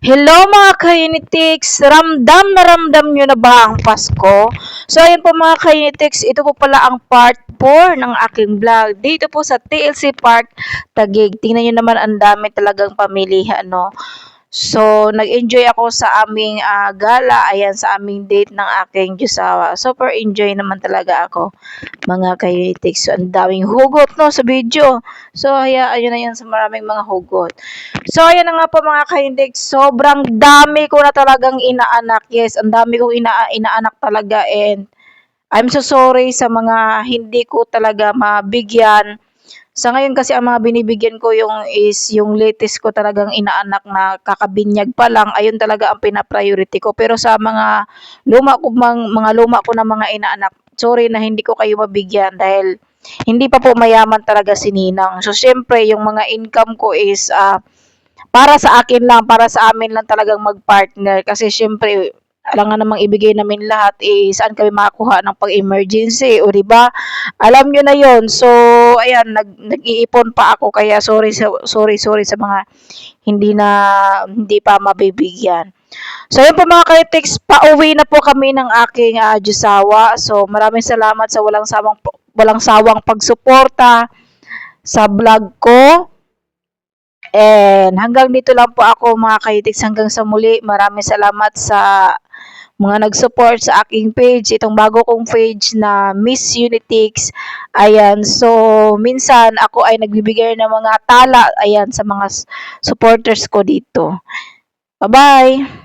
Hello mga ka-Unitix! Ramdam na ramdam nyo na ba ang Pasko? So ayun po mga ka-Unitix, ito po pala ang part 4 ng aking vlog. Dito po sa TLC Park Taguig. Tingnan nyo naman, ang dami talagang pamilihan, no? So, nag-enjoy ako sa aming gala, ayan, sa aming date ng aking Diyosawa. Super enjoy naman talaga ako, mga ka-Unitix. So, ang daming hugot, no, sa video. So, ayun na yun sa maraming mga hugot. So, ayan na nga po mga ka-Unitix. Sobrang dami ko na talagang inaanak. Yes, ang dami kong inaanak talaga, and I'm so sorry sa mga hindi ko talaga mabigyan. Sa ngayon kasi ang mga binibigyan ko yung latest ko talagang inaanak na kakabinyag pa lang, ayun talaga ang pina-priority ko. Pero sa mga luma ko na mga inaanak, sorry na hindi ko kayo mabigyan dahil hindi pa po mayaman talaga si Ninang. So syempre yung mga income ko is para sa akin lang, para sa amin lang talagang mag-partner kasi syempre alam nga namang ibigay namin lahat, saan kami makakuha ng pag-emergency, o di ba? Alam nyo na yon. So ayan, nag-iipon pa ako, kaya sorry sa mga hindi pa mabibigyan. So yun po mga ka-Unitix, pauwi na po kami ng aking Diyosawa. So maraming salamat sa walang sawang pagsuporta sa vlog ko. And hanggang dito lang po ako mga ka-Unitix, hanggang sa muli. Maraming salamat sa mga nag-support sa aking page, itong bago kong page na Miss Unitix. Ayan, so minsan ako ay nagbibigay ng mga tala, ayan, sa mga supporters ko dito. Bye-bye!